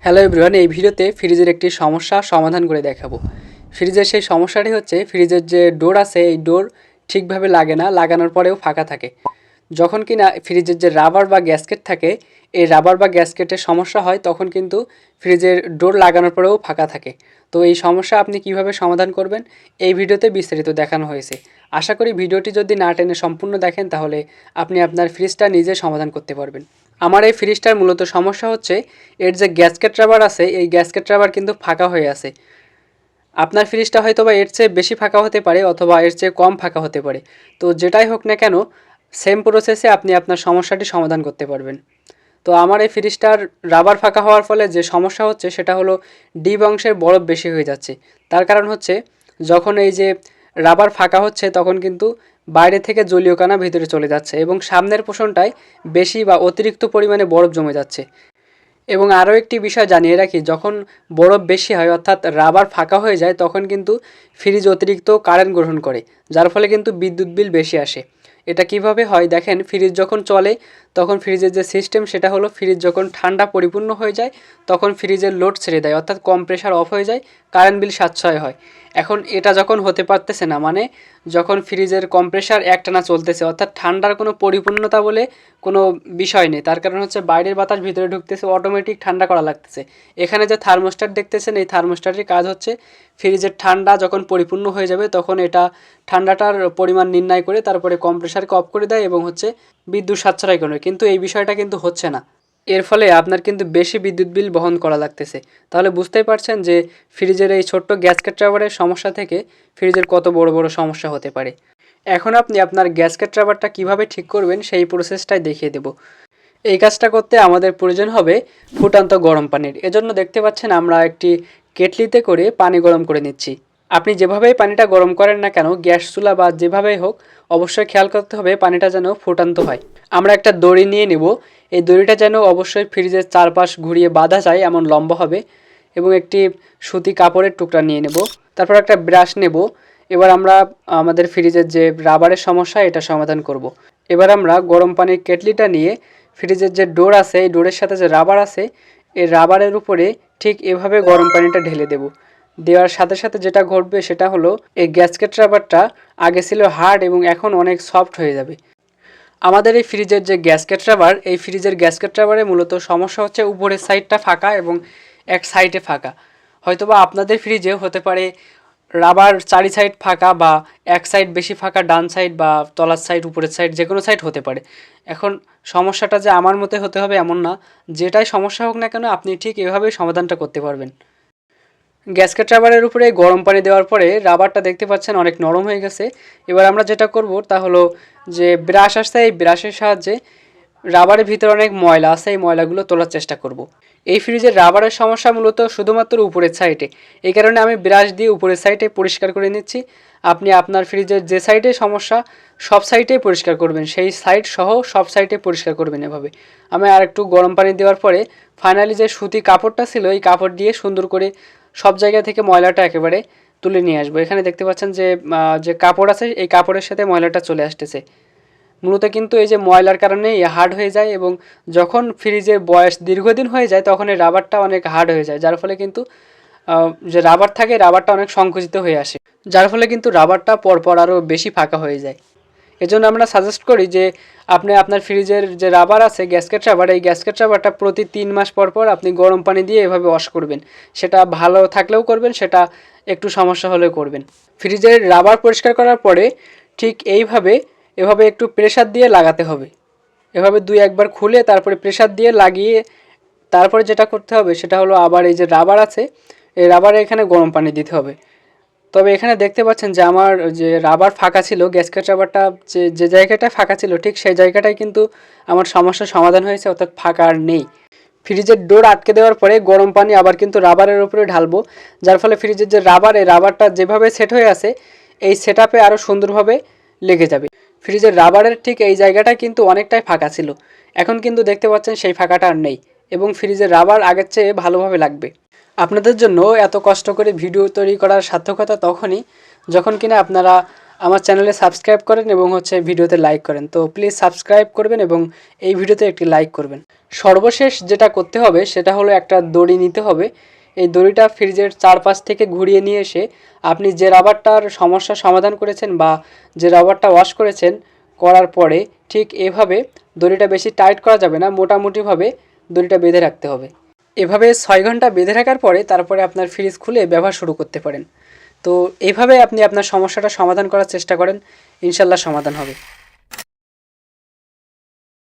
Hello everyone, এই ভিডিওতে ফ্রিজের একটি সমস্যা সমাধান করে দেখাবো। ফ্রিজের সেই সমস্যাটি হচ্ছে ফ্রিজের যে ডোর আছে এই ডোর ঠিকভাবে লাগে না, লাগানোর পরেও ফাঁকা থাকে। যখন কিনা ফ্রিজের যে রাবার বা গ্যাসকেট থাকে এই রাবার বা গ্যাসকেটের সমস্যা হয় তখন কিন্তু ফ্রিজের ডোর লাগানোর পরেও ফাঁকা থাকে। তো এই সমস্যা আপনি কিভাবে সমাধান করবেন এই ভিডিওতে বিস্তারিত দেখানো হয়েছে। আশা করি ভিডিওটি যদি না টেনে সম্পূর্ণ দেখেন তাহলে আপনি আপনার ফ্রিজটা নিজে সমাধান করতে পারবেন। আমার এই ফ্রিজটার মূলত সমস্যা হচ্ছে এর যে গ্যাসকেট রাবার আছে এই গ্যাসকেট রাবার কিন্তু ফাঁকা হয়ে আছে। আপনার ফ্রিজটা হয়তো বা এর চেয়ে বেশি ফাঁকা হতে পারে অথবা এর চেয়ে কম ফাঁকা হতে পারে। তো যেটাই হোক না কেন সেম প্রসেসে আপনি আপনার সমস্যাটি সমাধান করতে পারবেন। তো আমার এই ফ্রিজটার রাবার ফাঁকা হওয়ার ফলে যে সমস্যা হচ্ছে সেটা হলো ডিপ অংশের বরফ বেশি হয়ে যাচ্ছে। তার কারণ হচ্ছে যখন এই যে রাবার ফাঁকা হচ্ছে তখন কিন্তু বাইরে থেকে জলীয় কণা ভিতরে চলে যাচ্ছে এবং সামনের পোষণটায় বেশি বা অতিরিক্ত পরিমাণে বরফ জমে যাচ্ছে। এবং আরও একটি বিষয় জানিয়ে রাখি, যখন বরফ বেশি হয় অর্থাৎ রাবার ফাঁকা হয়ে যায় তখন কিন্তু ফ্রিজ অতিরিক্ত কারেন্ট গ্রহণ করে, যার ফলে কিন্তু বিদ্যুৎ বিল বেশি আসে। এটা কিভাবে হয় দেখেন, ফ্রিজ যখন চলে তখন ফ্রিজের যে সিস্টেম সেটা হলো ফ্রিজ যখন ঠান্ডা পরিপূর্ণ হয়ে যায় তখন ফ্রিজের লোড ছেড়ে দেয় অর্থাৎ কম্প্রেসার অফ হয়ে যায়, কারেন্ট বিল সাশ্রয় হয়। এখন এটা যখন হতে পারতেছে না, মানে যখন ফ্রিজের কম্প্রেসার একটানা চলতেছে অর্থাৎ ঠান্ডার কোনো পরিপূর্ণতা বলে কোনো বিষয় নেই, তার কারণ হচ্ছে বাইরের বাতাস ভিতরে ঢুকতেছে, অটোমেটিক ঠান্ডা করা লাগতেছে। এখানে যে থার্মোস্ট্যাট দেখতেছেন এই থার্মোস্ট্যাটের কাজ হচ্ছে ফ্রিজের ঠান্ডা যখন পরিপূর্ণ হয়ে যাবে তখন এটা ঠান্ডাটার পরিমাণ নির্ণয় করে তারপরে কম্প্রেসারকে অফ করে দেয় এবং হচ্ছে বিদ্যুৎ সাশ্রয় করে। কিন্তু এই বিষয়টা কিন্তু হচ্ছে না, এর ফলে আপনার কিন্তু বেশি বিদ্যুৎ বিল বহন করা লাগতেছে। তাহলে বুঝতেই পারছেন যে ফ্রিজের এই ছোট্ট গ্যাসকেট রাবারের সমস্যা থেকে ফ্রিজের কত বড় বড় সমস্যা হতে পারে। এখন আপনি আপনার গ্যাসকেট রাবারটা কীভাবে ঠিক করবেন সেই প্রসেসটাই দেখিয়ে দেব। এই কাজটা করতে আমাদের প্রয়োজন হবে ফুটান্ত গরম পানির। এজন্য দেখতে পাচ্ছেন আমরা একটি কেটলিতে করে পানি গরম করে নিচ্ছি। আপনি যেভাবেই পানিটা গরম করেন না কেন, গ্যাস চুলা বা যেভাবেই হোক, অবশ্যই খেয়াল করতে হবে পানিটা যেন ফুটান্ত হয়। আমরা একটা দড়ি নিয়ে নেব, এই দড়িটা যেন অবশ্যই ফ্রিজের চারপাশ ঘুরিয়ে বাঁধা যায় এমন লম্বা হবে, এবং একটি সুতি কাপড়ের টুকরা নিয়ে নেব। তারপর একটা ব্রাশ নেব। এবার আমরা আমাদের ফ্রিজের যে রাবারের সমস্যা এটা সমাধান করব। এবার আমরা গরম পানির কেটলিটা নিয়ে ফ্রিজের যে ডোর আছে এই ডোরের সাথে যে রাবার আছে এই রাবারের উপরে ঠিক এভাবে গরম পানিটা ঢেলে দেব। দেওয়ার সাথে সাথে যেটা ঘটবে সেটা হলো এই গ্যাসকেট রাবারটা আগে ছিল হার্ড এবং এখন অনেক সফট হয়ে যাবে। আমাদের এই ফ্রিজের যে গ্যাসকেট রাবার এই ফ্রিজের গ্যাসকেট রাবারে মূলত সমস্যা হচ্ছে উপরের সাইডটা ফাঁকা এবং এক সাইডে ফাঁকা। হয়তোবা আপনাদের ফ্রিজেও হতে পারে রাবার চারি সাইড ফাঁকা বা এক সাইড বেশি ফাঁকা, ডান সাইড বা তলার সাইড উপরের সাইড যে কোনো সাইড হতে পারে। এখন সমস্যাটা যে আমার মতে হতে হবে এমন না, যেটাই সমস্যা হোক না কেন আপনি ঠিক এভাবেই সমাধানটা করতে পারবেন। গ্যাসকেট রাবারের উপরে গরম পানি দেওয়ার পরে রাবারটা দেখতে পাচ্ছেন অনেক নরম হয়ে গেছে। এবার আমরা যেটা করব তা হলো যে ব্রাশ আসছে এই ব্রাশের সাহায্যে রাবারের ভিতরে অনেক ময়লা আছে এই ময়লাগুলো তোলার চেষ্টা করব। এই ফ্রিজের রাবারের সমস্যা মূলত শুধুমাত্র উপরের সাইডে, এই কারণে আমি ব্রাশ দিয়ে উপরের সাইডে পরিষ্কার করে নিচ্ছি। আপনি আপনার ফ্রিজের যে সাইডে সমস্যা সব সাইডেই পরিষ্কার করবেন, সেই সাইড সহ সব সাইডে পরিষ্কার করবেন এভাবে। আমি আর একটু গরম পানি দেওয়ার পরে ফাইনালি যে সুতি কাপড়টা ছিল এই কাপড় দিয়ে সুন্দর করে সব জায়গা থেকে ময়লাটা একেবারে তুলে নিয়ে আসবো। এখানে দেখতে পাচ্ছেন যে যে কাপড় আছে এই কাপড়ের সাথে ময়লাটা চলে আসতেছে। মূলত কিন্তু এই যে ময়লার কারণেই হার্ড হয়ে যায় এবং যখন ফ্রিজের বয়স দীর্ঘদিন হয়ে যায় তখন এই রাবারটা অনেক হার্ড হয়ে যায়, যার ফলে কিন্তু যে রাবার থাকে রাবারটা অনেক সংকুচিত হয়ে আসে, যার ফলে কিন্তু রাবারটা পরপর আরও বেশি ফাঁকা হয়ে যায়। এজন্য আমরা সাজেস্ট করি যে আপনি আপনার ফ্রিজের যে রাবার আছে গ্যাসকেট রাবার এই গ্যাসকেট রাবারটা প্রতি 3 মাস পর পর আপনি গরম পানি দিয়ে এভাবে ওয়াশ করবেন। সেটা ভালো থাকলেও করবেন, সেটা একটু সমস্যা হলেও করবেন। ফ্রিজের রাবার পরিষ্কার করার পরে ঠিক এভাবে একটু প্রেসার দিয়ে লাগাতে হবে। এভাবে 2-1 বার খুলে তারপরে প্রেসার দিয়ে লাগিয়ে তারপরে যেটা করতে হবে সেটা হলো আবার এই যে রাবার আছে এই রাবারে এখানে গরম পানি দিতে হবে। তবে এখানে দেখতে পাচ্ছেন যে আমার যে রাবার ফাঁকা ছিল গ্যাসকেট রাবারটা যে জায়গাটায় ফাঁকা ছিল ঠিক সেই জায়গাটায় কিন্তু আমার সমস্যার সমাধান হয়েছে, অর্থাৎ ফাঁকা আর নেই। ফ্রিজের ডোর আটকে দেওয়ার পরে গরম পানি আবার কিন্তু রাবারের উপরে ঢালবো, যার ফলে ফ্রিজের যে রাবার এই রাবারটা যেভাবে সেট হয়ে আছে এই সেট আপে আরও সুন্দরভাবে লেগে যাবে। ফ্রিজের রাবারের ঠিক এই জায়গাটায় কিন্তু অনেকটাই ফাঁকা ছিল, এখন কিন্তু দেখতে পাচ্ছেন সেই ফাঁকাটা আর নেই এবং ফ্রিজের রাবার আগের চেয়ে ভালোভাবে লাগবে। আপনাদের জন্য এত কষ্ট করে ভিডিও তৈরি করার সার্থকতা তখনই যখন কিনা আপনারা আমার চ্যানেলে সাবস্ক্রাইব করেন এবং ভিডিওতে লাইক করেন। তো প্লিজ সাবস্ক্রাইব করবেন এবং এই ভিডিওতে একটি লাইক করবেন। সর্বশেষ যেটা করতে হবে সেটা হলো একটা দড়ি নিতে হবে। এই দড়িটা ফ্রিজের চারপাশ থেকে ঘুরিয়ে নিয়ে এসে আপনি যে রাবারটার সমস্যার সমাধান করেছেন বা যে রাবারটা ওয়াশ করেছেন, করার পরে ঠিক এভাবে দড়িটা বেশি টাইট করা যাবে না, মোটামুটিভাবে দড়িটা বেঁধে রাখতে হবে। এভাবে 6 ঘন্টা বেঁধে রাখার পরে তারপরে আপনার ফ্রিজ খুলে ব্যবহার শুরু করতে পারেন। তো এইভাবে আপনি আপনার সমস্যাটা সমাধান করার চেষ্টা করেন, ইনশাল্লাহ সমাধান হবে।